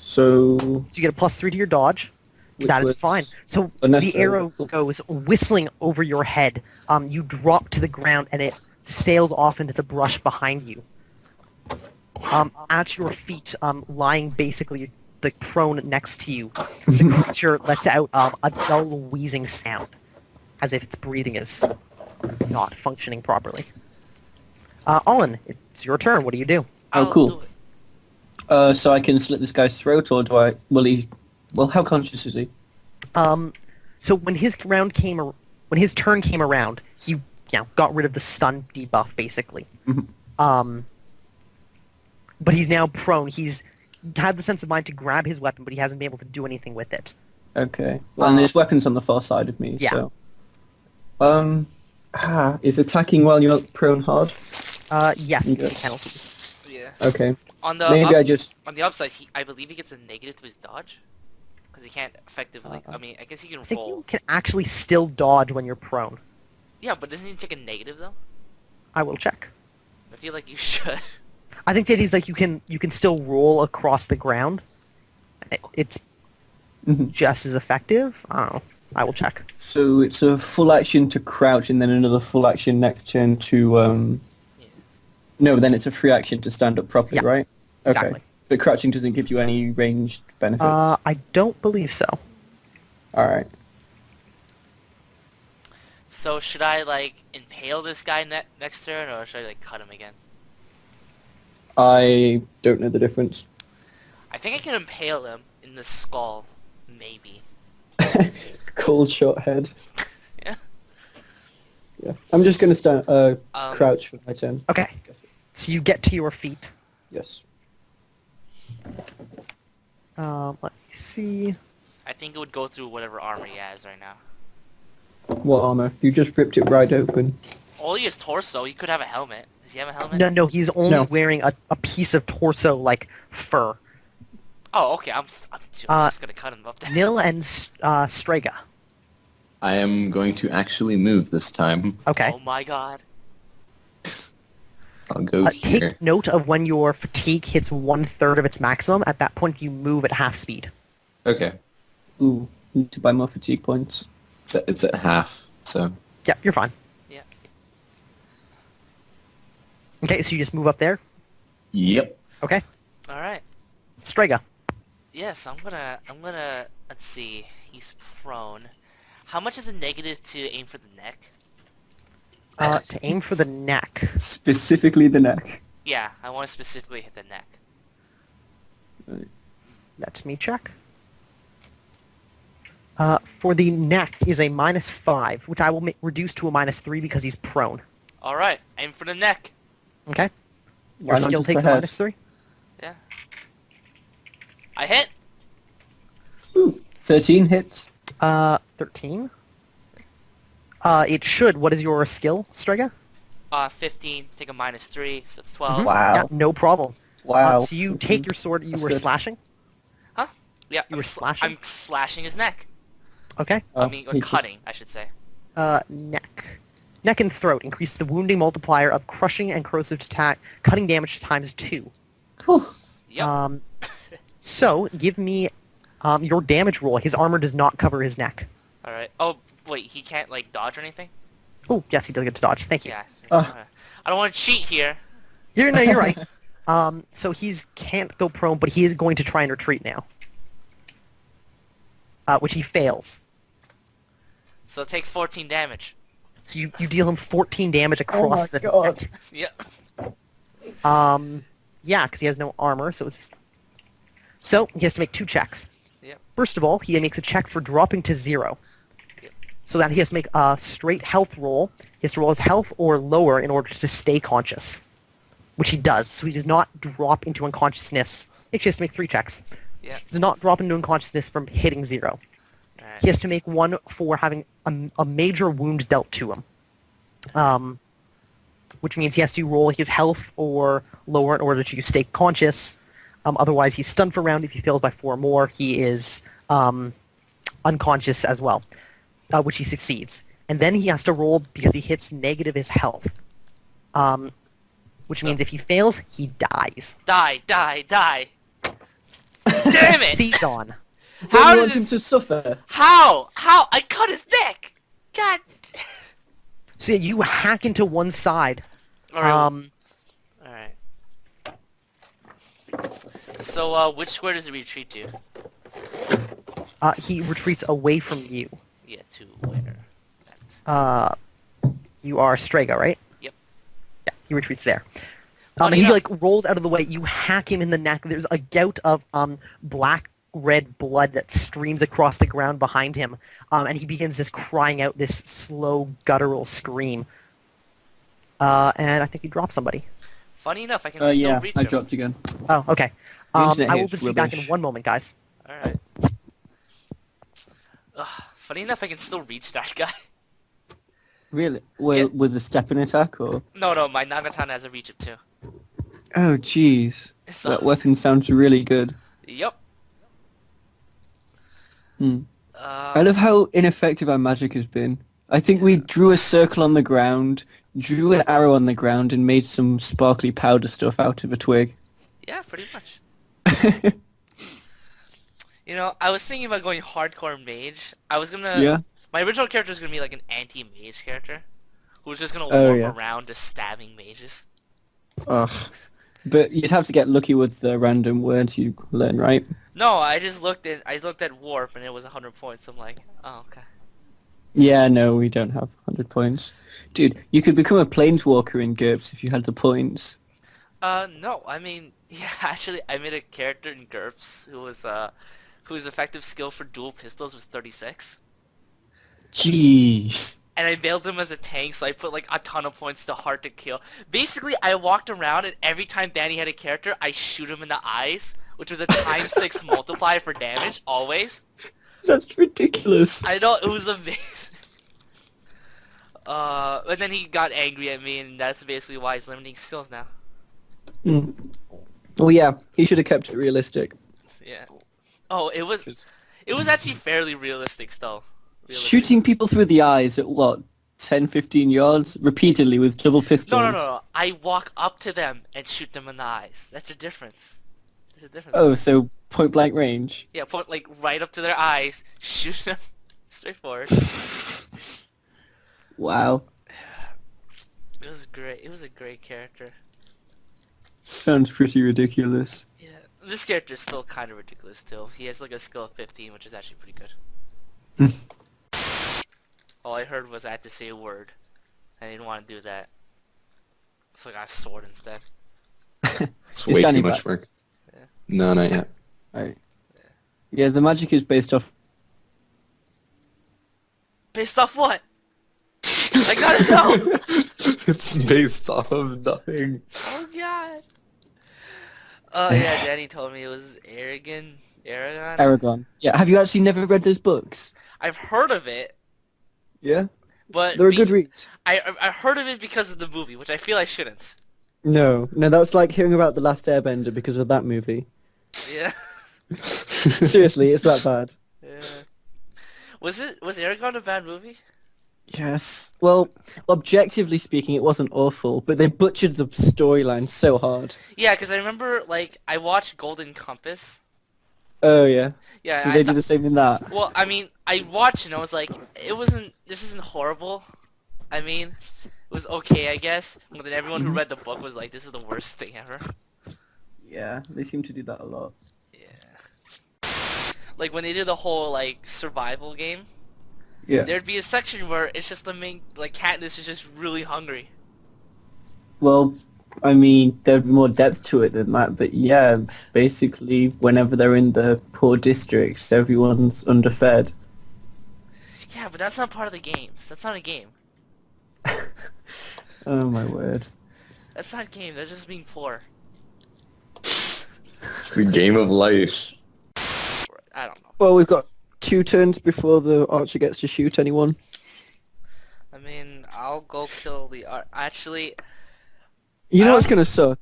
So So you get a +3 to your dodge. Which That is was fine. So the unnecessary. arrow goes whistling over your head. You drop to the ground and it sails off into the brush behind you. At your feet, lying basically prone next to you, the creature lets out a dull wheezing sound, as if its breathing is not functioning properly. Olin, it's your turn. What do you do? Oh, I'll cool. do it. so I can slit this guy's throat, or do I? Will he? Well, how conscious is he? So when his turn came around, he got rid of the stun debuff basically. But he's now prone. He's had the sense of mind to grab his weapon, but he hasn't been able to do anything with it. Okay. Well, and there's weapons on the far side of me. Yeah. So. Is attacking while you're prone hard? Yes, you Okay. get penalties. Yeah. Okay. On the Maybe I just. on the upside, I believe he gets a negative to his dodge, because he can't effectively. I mean, I guess he can I think roll. you can actually still dodge when you're prone. Yeah, but doesn't he take a negative though? I will check. I feel like you should. I think that he's you can still roll across the ground. It's Mhm. just as effective. I don't know. I will check. So it's a full action to crouch and then another full action next turn to... Yeah. No, then it's a free action to stand up properly, Yeah, right? Okay. exactly. But crouching doesn't give you any ranged benefits. I don't believe so. Alright. So should I like impale this guy next turn, or should I like cut him again? I don't know the difference. I think I can impale him in the skull, maybe. Cold short head. Yeah. Yeah. I'm just going to stand Um, crouch for my turn. Okay. So you get to your feet. Yes. Let me see. I think it would go through whatever armor he has right now. What armor? You just ripped it right open. Only his torso. He could have a helmet. Does he have a helmet? No, he's only No. wearing a piece of torso, like, fur. Oh, okay. I'm just gonna cut him up there. Nil and Strega. I am going to actually move this time. Okay. Oh my god. I'll go here. Take note of when your fatigue hits 1/3 of its maximum. At that point, you move at half speed. Okay. Ooh, need to buy more fatigue points. It's at half, so... Yeah, you're fine. Yeah. Okay, so you just move up there. Yep. Okay. All right. Strega. Yes, I'm gonna. Let's see. He's prone. How much is the negative to aim for the neck? To aim for the neck. Specifically the neck. Yeah, I want to specifically hit the neck. Let me check. For the neck is a -5, which I will reduce to a -3 because he's prone. All right, aim for the neck. Okay. Why Your not skill just takes the a head? -3. Yeah. I hit. Ooh, 13 hits. 13. It should. What is your skill, Strega? 15. Take a -3, so it's 12. Mhm. Wow. Yeah, no problem. Wow. So you take your sword. You That's were good. slashing. Huh? Yeah. You were slashing? I'm slashing his neck. Okay. Oh, I mean, or he just- cutting, I should say. Neck. Neck and throat increase the wounding multiplier of crushing and corrosive attack, cutting damage times 2. Whew. Yep. So give me your damage roll. His armor does not cover his neck. All right. Oh, wait. He can't like dodge or anything. Oh, yes, he does get to dodge. Thank you. Yeah. Ah. I don't want to cheat here. You're right. So he's can't go prone, but he is going to try and retreat now. Which he fails. So take 14 damage. So you deal him 14 damage across Oh my the God. neck. Yep. Yeah, because he has no armor, so it's... So, he has to make 2 checks. Yep. First of all, he makes a check for dropping to 0. Yep. So that he has to make a straight health roll. He has to roll his health or lower in order to stay conscious. Which he does, so he does not drop into unconsciousness. He actually has to make 3 checks. Yep. He does not drop into unconsciousness from hitting 0. Alright. He has to make 1 for having a major wound dealt to him. Which means he has to roll his health or lower in order to stay conscious. Otherwise, he's stunned for a round. If he fails by 4 more, he is unconscious as well, which he succeeds. And then he has to roll because he hits negative his health. Which means if he fails, he dies. Die. Damn it! Seat on. Don't How you did want him this- to suffer? How? I cut his neck! God! So yeah, you hack into one side. Alright. So, which square does it retreat to? He retreats away from you. Yeah, to where? You are Strega, right? Yep. Yeah, he retreats there. Funny He enough- rolls out of the way. You hack him in the neck. There's a gout of black-red blood that streams across the ground behind him, and he begins just crying out this slow, guttural scream. And I think he dropped somebody. Funny enough, I can still Yeah, reach I him. dropped again. Oh, okay. The internet I will hates just be back in rubbish. 1 moment, guys. Alright. Funny enough, I can still reach that guy. Really? Well, Yeah. with a stepping attack, or? No, my Nagatana has a reach of 2. Oh, jeez. So, That weapon sounds really good. Yep. Hmm. I love how ineffective our magic has been. I think we drew a circle on the ground, drew an arrow on the ground, and made some sparkly powder stuff out of a twig. Yeah, pretty much. You know, I was thinking about going hardcore mage. I was gonna. Yeah. My original character was gonna be like an anti-mage character, who was just gonna Oh, warp yeah. around just stabbing mages. Ugh. But you'd have to get lucky with the random words you learn, right? No, I looked at warp and it was 100 points. I'm like, oh okay. Yeah, no, we don't have 100 points. Dude, you could become a planeswalker in GURPS if you had the points. No, I mean, yeah, actually, I made a character in Gurps whose effective skill for dual pistols was 36. Jeez. And I built him as a tank, so I put like a ton of points to hard to kill. Basically, I walked around and every time Danny had a character, I shoot him in the eyes, which was a ×6 multiplier for damage, always. That's ridiculous. I know, it was amazing. And then he got angry at me, and that's basically why he's limiting skills now. Mm. Well, yeah, he should have kept it realistic. Yeah. Oh, it was actually fairly realistic still. Shooting people through the eyes at what, 10, 15 yards? Repeatedly with double pistols? No. I walk up to them and shoot them in the eyes. That's a difference. There's a difference. Oh, so point blank range? Yeah, point like right up to their eyes, shoot them straightforward. Wow. It was great. It was a great character. Sounds pretty ridiculous. Yeah, this character is still kind of ridiculous too. He has like a skill of 15, which is actually pretty good. All I heard was I had to say a word. I didn't want to do that. So I got a sword instead. It's way too much work. Yeah. No, not yet. Right. Yeah, the magic is based off... Based off what? I gotta know! It's based off of nothing. Oh god. Oh yeah, Danny told me it was Aragon. Aragon. Yeah, have you actually never read those books? I've heard of it, Yeah? but They're a good read. I heard of it because of the movie, which I feel I shouldn't. No, that's like hearing about The Last Airbender because of that movie. Yeah. Seriously, it's that bad. Yeah. Was Aragon a bad movie? Yes. Well, objectively speaking, it wasn't awful, but they butchered the storyline so hard. Yeah, because I remember like I watched Golden Compass. Oh, yeah. Yeah. Did they do the same in that? Well, I mean, I watched and I was like, this isn't horrible. I mean, it was okay, I guess. But then everyone who read the book was like, this is the worst thing ever. Yeah, they seem to do that a lot. Yeah. Like when they did the whole like survival game, Yeah. there'd be a section where it's just the main like Katniss is just really hungry. Well, I mean, there'd be more depth to it than that, but yeah, basically, whenever they're in the poor districts, everyone's underfed. Yeah, but that's not part of the games. That's not a game. Oh my word. That's not a game. That's just being poor. It's the game of life. I don't know. Well, we've got 2 turns before the archer gets to shoot anyone. I mean, I'll go kill the actually. You know I what's don't- gonna suck?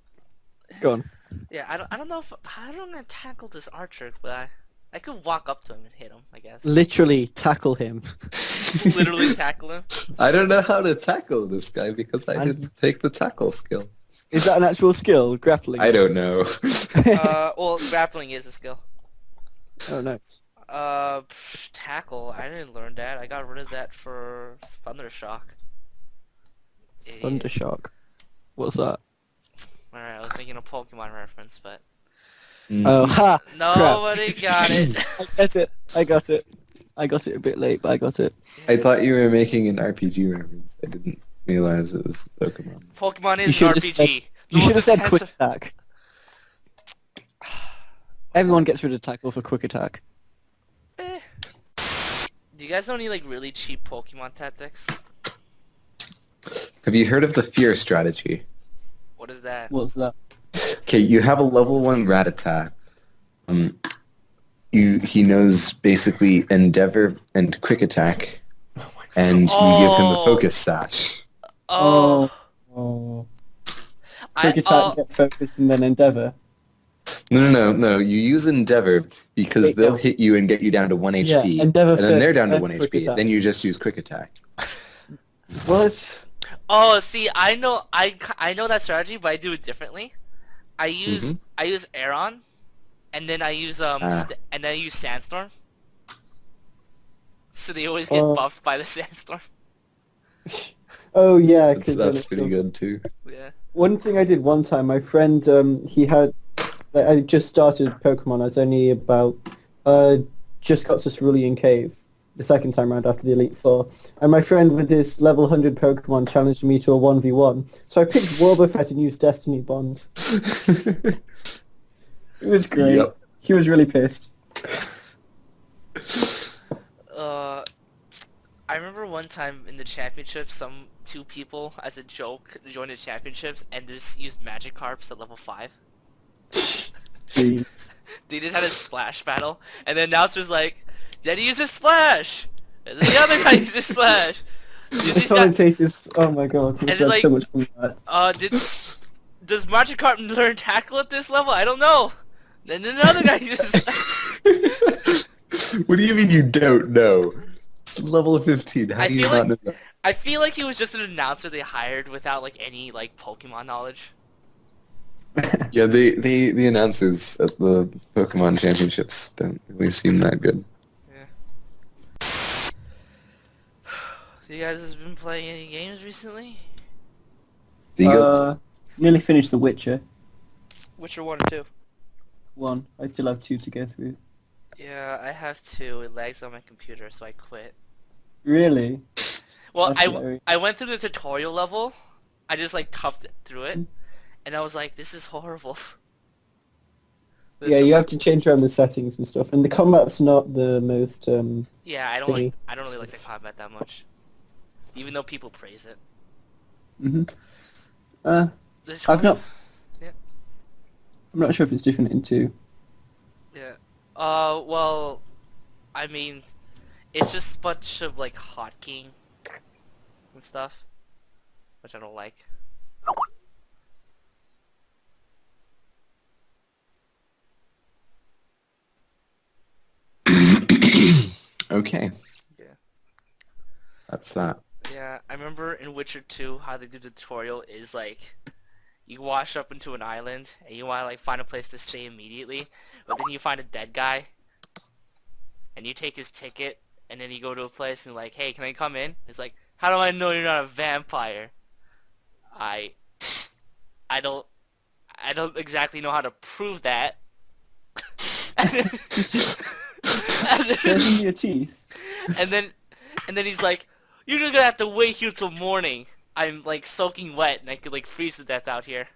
Go on. Yeah, I don't know if how do I gonna tackle this archer, but I could walk up to him and hit him. I guess. Literally tackle him. Just literally tackle him. I don't know how to tackle this guy because I didn't take the tackle skill. Is that an actual skill, grappling? I don't know. Well, grappling is a skill. Oh, nice. Tackle. I didn't learn that. I got rid of that for Thundershock. Idiot. Thundershock. What's that? Alright, I was making a Pokemon reference, but Oh, ha! nobody got it. I get it. I got it. I got it a bit late, but I got it. I thought you were making an RPG reference. I didn't realize it was Pokemon. Pokemon You is an should've RPG. said- The You should have most said quick intensive- attack. Everyone gets rid of tackle for quick attack. Eh. Do you guys know any like really cheap Pokemon tactics? Have you heard of the fear strategy? What is that? What's that? Okay, you have a level 1 Rattata. He knows basically Endeavor and Quick Attack, and you give him a Oh. Focus Sash. Oh, Oh. Quick attack, oh, get focused, and then endeavor. No. You use Endeavor because Wait, they'll no. hit you and get you down to 1 Yeah, HP, Endeavor and then first, they're down to then 1 Quick HP. Attack. Then you just use Quick Attack. What? oh. See, I know that strategy, but I do it differently. I use Aeron, and then I use and then I use Sandstorm. So they always get Oh. buffed by the Sandstorm. Oh yeah, That's, because pretty good too. Yeah. One thing I did one time, my friend, he had, like, I just started Pokemon. I was only about, just got to Cerulean Cave the second time around after the Elite Four, and my friend with his level 100 Pokemon challenged me to a 1v1. So I picked Wobbuffet and used Destiny Bonds. It was great. Yep. He was really pissed. I remember one time in the championships, two people, as a joke, joined the championships and just used Magikarps at level 5. Jeez. They just had a splash battle, and the announcer's like, "Then he uses splash!" And then the other guy uses splash! The commentators, oh my god, we it's had like- so much fun with that. Does Magikarp learn tackle at this level? I don't know. Then another guy uses What do you mean you don't know? It's level 15. How I do you feel not know like- that? I feel like he was just an announcer they hired without like any like Pokemon knowledge. Yeah, the announcers at the Pokemon Championships don't really seem that good. You guys have been playing any games recently? Nearly finished The Witcher. Witcher 1 or 2? 1. I still have 2 to go through. Yeah, I have 2. It lags on my computer, so I quit. Really? Well, That's hilarious. I went through the tutorial level. I just like toughed it through it, and I was like, this is horrible. Yeah, you have to change around the settings and stuff, and the combat's not the most, Yeah, I don't thingy. really like the combat that much, even though people praise it. Mm-hmm. The I've tutorial- not... I'm not sure if it's different in 2. Yeah. Well, I mean, it's just a bunch of like hotkeying and stuff, which I don't like. Okay. Yeah. That's that. Yeah, I remember in Witcher 2 how they do the tutorial is like you wash up into an island and you want to like find a place to stay immediately, but then you find a dead guy and you take his ticket and then you go to a place and like, hey, can I come in? It's like, how do I know you're not a vampire? I don't exactly know how to prove that. and then, Show them your teeth. and then he's like, you're just gonna have to wait here till morning. I'm like soaking wet and I could like freeze to death out here.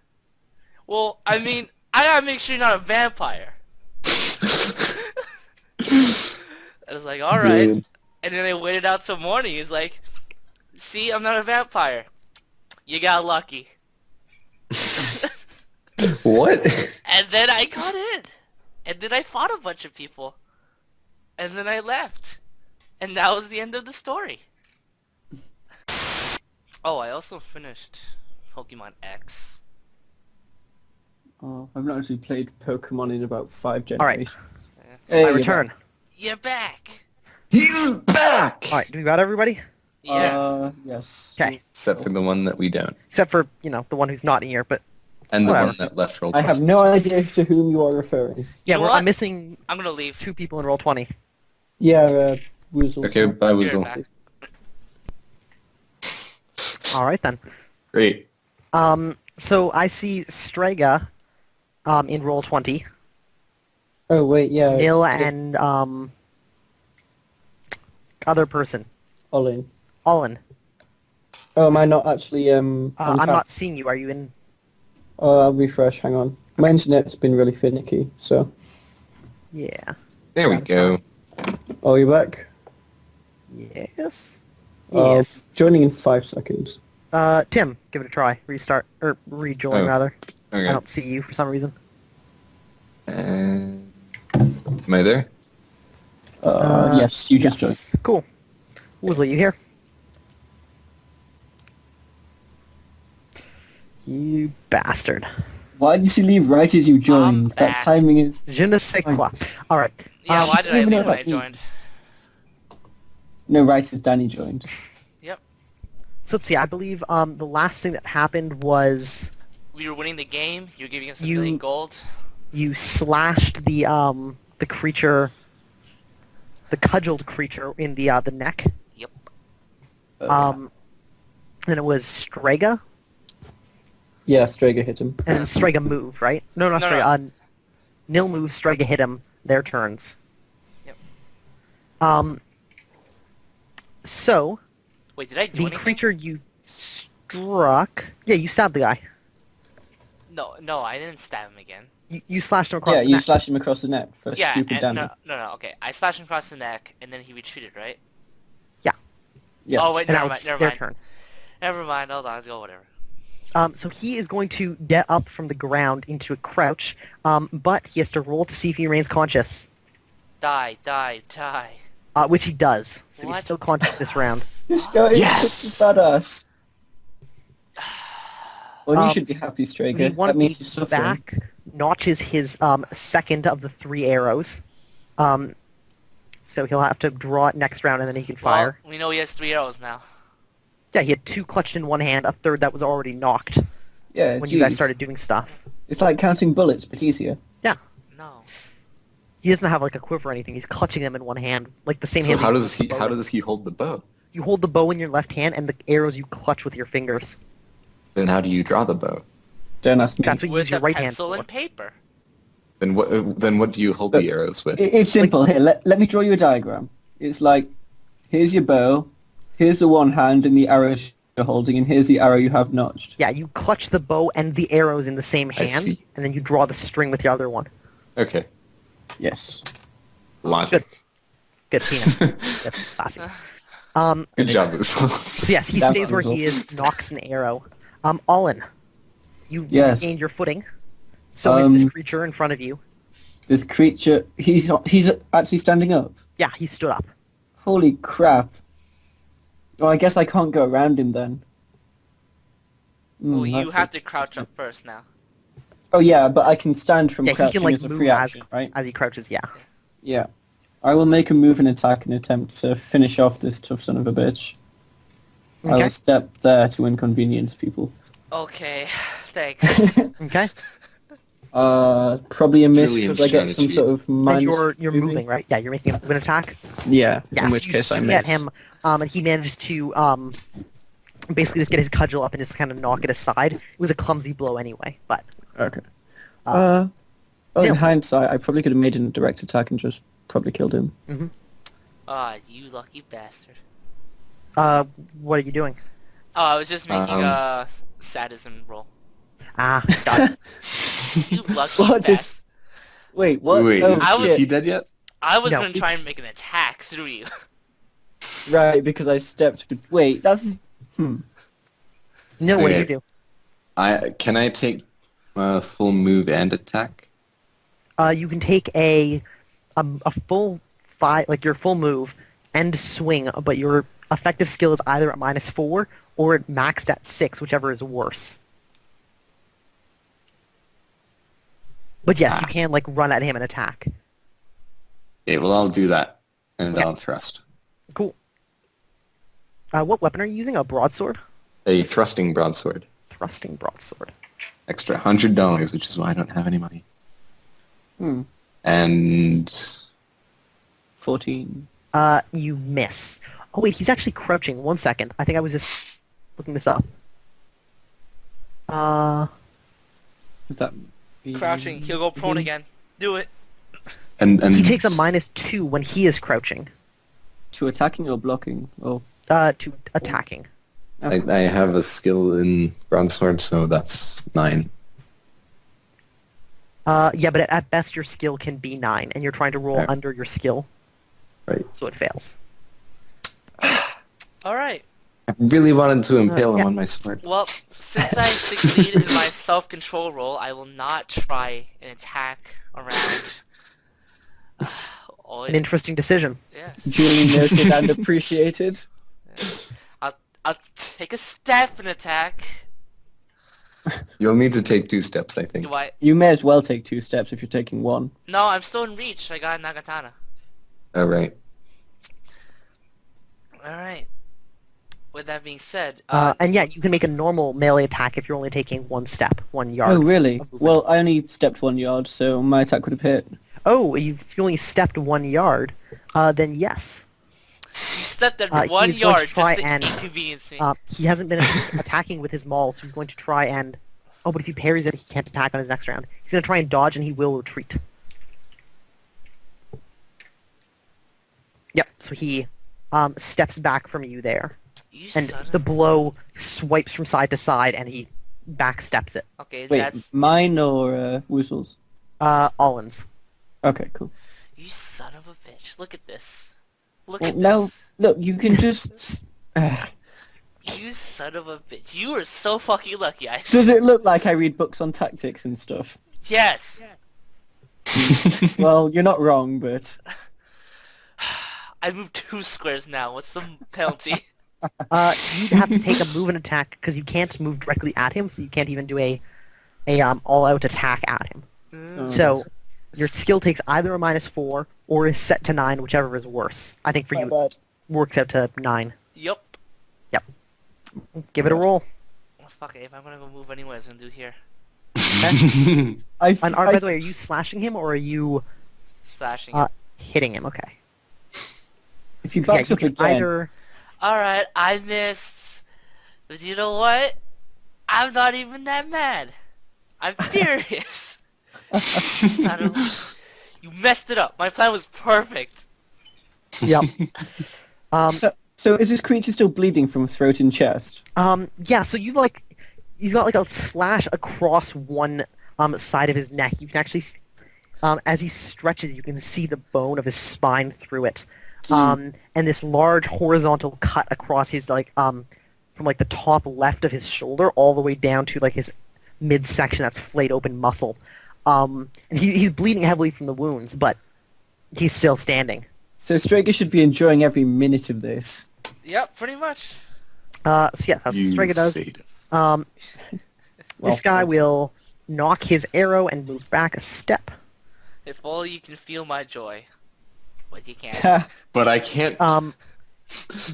Well, I mean, I gotta make sure you're not a vampire. I was like, alright. Brilliant. And then I waited out till morning. He's like, see, I'm not a vampire. You got lucky. What? And then I got in. And then I fought a bunch of people. And then I left. And that was the end of the story. Oh, I also finished Pokemon X. Oh, I've not actually played Pokemon in about 5 Alright. generations. Yeah. Hey, I return. You're back. He's back! Alright, do we got everybody? Yeah. Yes. Okay. Except for the one that we don't. Except for, you know, the one who's not here, but... And the Whatever. one that left roll. I have no idea to whom you are referring. Yeah, You know what? I'm missing I'm gonna leave. 2 people in Roll20. Yeah, Woozle. Okay, bye, Be right Weasel. back. Alright then. Great. So I see Strega, in Roll20. Oh, wait, yeah. Nil it's- and, other person. Olin. Olin. Oh, am I not actually, on I'm tab? not seeing you. Are you in? Oh, I'll refresh, hang on. My internet's been really finicky, so... Yeah. There we go. Oh, you're back? Yes. Oh, Yes. joining in 5 seconds. Tim, give it a try. Restart, or rejoin Oh, rather. Okay. I don't see you for some reason. Am I there? Yes, you just joined. Yes. Cool. Woozle, you here? You bastard. Why did you leave right as you joined? That back. timing is... Je ne sais quoi. Alright. Yeah, why did I even know leave when I what that joined? means. No, right as Danny joined. Yep. So let's see, I believe the last thing that happened was We were winning the game. You were giving us a You- million gold. You slashed the creature, the cudgeled creature in the neck. Yep. And it was Strega, Yeah, Strager hit him. and then Strega moved, right? No, not No, Strega. no. Nil moves, Strega hit him. Their turns. Yep. So Wait, did I do the anything? creature you struck, yeah, you stabbed the guy. No, I didn't stab him again. You slashed him across Yeah, the you neck. slash him across the neck for Yeah, stupid and damage. no, okay. I slashed him across the neck, and then he retreated, right? Yeah. Oh wait, And never now mind, it's never their mind. turn. Never mind. Hold on, let's go. Whatever. So he is going to get up from the ground into a crouch, but he has to roll to see if he remains conscious, Die. which he does. So he's What? still conscious this round. This guy is Yes! such a badass. Well, you Um, should be happy, The Strager. one That at means the he's suffering. back notches his second of the 3 arrows. So he'll have to draw it next round, and then he can fire. Well, we know he has 3 arrows now. Yeah, he had 2 clutched in one hand, a third that was already knocked Yeah, when you guys jeez. started doing stuff. It's like counting bullets, but easier. No. He doesn't have like a quiver or anything. He's clutching them in one hand, like the same So hand. that how you does hold the he bow how in. does he hold the bow? You hold the bow in your left hand, and the arrows you clutch with your fingers. Then how do you draw the bow? Don't ask me. That's what you With use your a right hand pencil for. and paper. Then what do you hold the arrows with? It's simple. Here, let me draw you a diagram. It's like, here's your bow, here's the one hand and the arrows you're holding, and here's the arrow you have notched. Yeah, you clutch the bow and the arrows in the same I hand, see. and then you draw the string with the other one. Okay. Yes. Logic. Good penis. Good. Classy. Good job, Uso. So yes, he Damn stays where Uncle. he is, knocks an arrow. Allen, you Yes. regained your footing. So is this Um, creature in front of you. This creature, he's actually standing up. Yeah, he stood up. Holy crap. Well, I guess I can't go around him then. Well, you that's have it. to crouch up first now. Oh yeah, but I can stand from Yeah, he crouching can like as a move free as, action, right? as he crouches, yeah. Yeah. I will make a move and attack and attempt to finish off this tough son of a bitch. I Okay. will step there to inconvenience people. Okay, thanks. Okay. Probably a miss Brilliant because I get some strategy. sort of And minus you're moving, right? Yeah, you're making an attack. Yeah, Yeah, in so which you case I swing miss. at him, and he manages to basically just get his cudgel up and just kind of knock it aside. It was a clumsy blow anyway, but Okay. Uh, Well, in Neil. hindsight, I probably could have made a direct attack and just probably killed him. Ah, you lucky bastard. what are you doing? Oh, I was just making Um, a sadism roll. Ah, got it. You lucky What bastard. is... Wait, what? Wait, Oh, I was- is shit. he dead yet? I was No. gonna try and make an attack through you. Right, because I stepped... Wait, that's... No, what do you Okay. do? Can I take full move and attack? You can take a full like your full move and swing, but your effective skill is either at -4 or at maxed at 6, whichever is worse. But yes, you can like run at him and attack. Okay, well I'll do that, and Okay. I'll thrust. Cool. What weapon are you using? A broadsword? A thrusting broadsword. Thrusting broadsword. Extra $100, which is why I don't have any money. And 14. You miss. Oh wait, he's actually crouching. 1 second. I think I was just looking this up. Is that... Crouching, he'll go prone again. Do it. and He takes a -2 when he is crouching. To attacking or blocking? Oh. To attacking. I have a skill in broadsword, so that's 9. Yeah, but at best your skill can be 9, and you're trying to roll Yeah. under your skill, Right. so it fails. Alright. I really wanted to impale him yeah. on my sword. Well, since I succeeded in my self-control roll, I will not try an attack around. Oh, An interesting decision. yes. Duly noted and appreciated. I'll take a step and attack. You'll need to take 2 steps, I think. Do I? You may as well take 2 steps if you're taking 1. No, I'm still in reach. I got Nagatana. Oh, right. Alright. with that being said, And yeah, you can make a normal melee attack if you're only taking 1 step, 1 yard. Oh, really? of movement. Well, I only stepped 1 yard, so my attack would have hit. Oh, if you only stepped 1 yard, then yes. you stepped at he's 1 going to yard try just to and, inconvenience me. He hasn't been attacking with his maul, so he's going to try and... Oh, but if he parries it, he can't attack on his next round. He's going to try and dodge, and he will retreat. Yep, so he steps back from you there. You And son the of... blow swipes from side to side, and he backsteps it. Okay, Wait, that's... mine or Woozle's? Allen's. Okay, cool. You son of a bitch. Look at this. Look Well, at now, this. look, you can just... You son of a bitch. You are so fucking lucky, I Does it look like I read books on tactics and stuff? Yes! Well, you're not wrong, but... I moved 2 squares now. What's the penalty? You'd have to take a move and attack, because you can't move directly at him, so you can't even do a all-out attack at him. Oh. So, your skill takes either a -4 or is set to 9, whichever is worse. I think for you, it works out to 9. Yup. Give it a roll. Oh, fuck it. If I'm gonna go move anyway, I was gonna do here. Okay? And by I the way, are you slashing him, or are you Slashing. hitting him? Okay. if you 'Cause, box you up can again... either... Alright, I missed. But you know what? I'm not even that mad. I'm furious. Son of... You messed it up. My plan was perfect. Yep. So is this creature still bleeding from throat and chest? Yeah, so he's got like a slash across one side of his neck. You can actually, as he stretches, you can see the bone of his spine through it. And this large horizontal cut across his from like the top left of his shoulder all the way down to like his midsection that's flayed open muscle. And he's bleeding heavily from the wounds, but he's still standing. So Straker should be enjoying every minute of this. Yep, pretty much. So yeah, that's what You Striga does. sadist. This guy will knock his arrow and move back a step. If only you can feel my joy. But you can't. But I can't...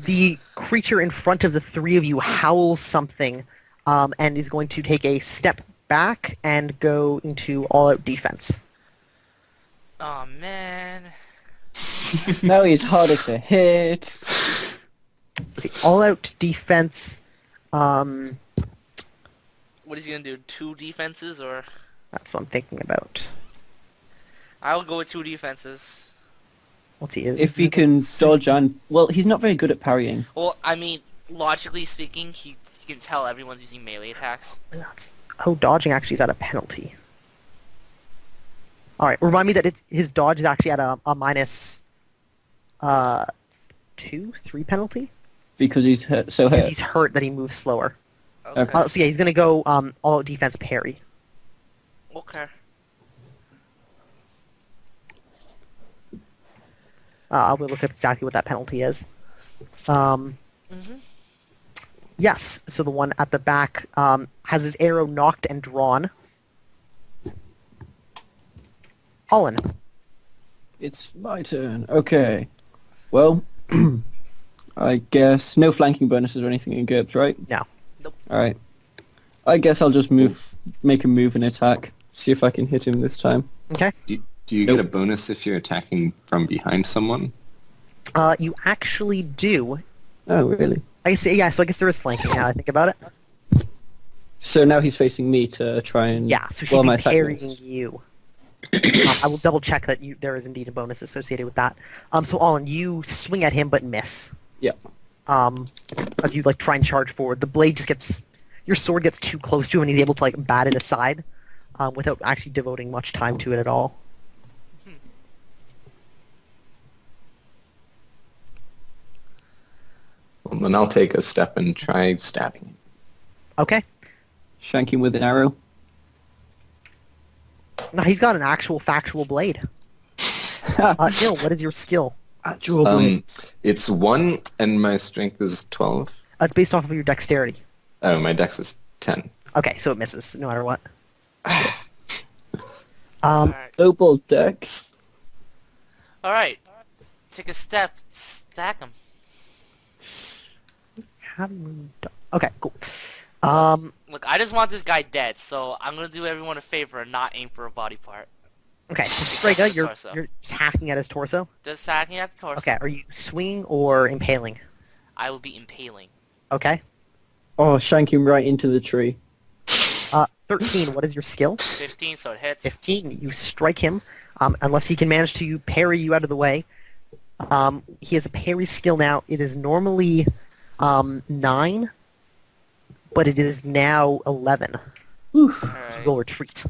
The creature in front of the 3 of you howls something, and is going to take a step back and go into all-out defense. Oh man. Now he's harder to hit. Let's see, all-out defense. What is he gonna do? 2 defenses or? That's what I'm thinking about. I will go with 2 defenses. Let's see. If he can dodge and... Well, he's not very good at parrying. Well, I mean, logically speaking, he can tell everyone's using melee attacks. Oh, dodging actually is at a penalty. All right, remind me that his dodge is actually at a minus 2, 3 penalty Because he's hurt, so because hurt. he's hurt that he moves slower. Okay. So yeah, he's gonna go all-out defense parry. Okay. I will look up exactly what that penalty is. Mhm. Yes, so the one at the back has his arrow knocked and drawn. Olin. It's my turn. Okay. Well, I guess no flanking bonuses or anything in Gurps, right? No. Nope. Alright. I guess I'll just make a move and attack. See if I can hit him this time. Okay. Do you get a bonus if you're attacking from behind someone? You actually do. Oh, really? I guess, yeah, so I guess there is flanking now I think about it. So now he's facing me to try and... Yeah, so he'd well, be my attack parrying missed. you. I will double check that there is indeed a bonus associated with that. So Olin, you swing at him but miss. Yep. As you like try and charge forward, the blade just gets... Your sword gets too close to him and he's able to like bat it aside without actually devoting much time to it at all. Well, then I'll take a step and try stabbing him. Okay. Shank him with an arrow. No, he's got an actual factual blade. Neil, what is your skill? Actual blade. It's 1 and my strength is 12. It's based off of your dexterity. Oh, my dex is 10. Okay, so it misses no matter what. Alright. Double dex. Alright. Take a step. Stack him. have moved on. Okay, cool. Look, I just want this guy dead, so I'm gonna do everyone a favor and not aim for a body part. Okay, so Strega, you're Torso. just hacking at his torso. Just hacking at the torso. Okay, are you swinging or impaling? I will be impaling. Okay. Oh, shank him right into the tree. 13, what is your skill? 15, so it hits. 15, you strike him, unless he can manage to parry you out of the way. He has a parry skill now. It is normally 9, but it is now 11. Oof. So Alright. you'll retreat.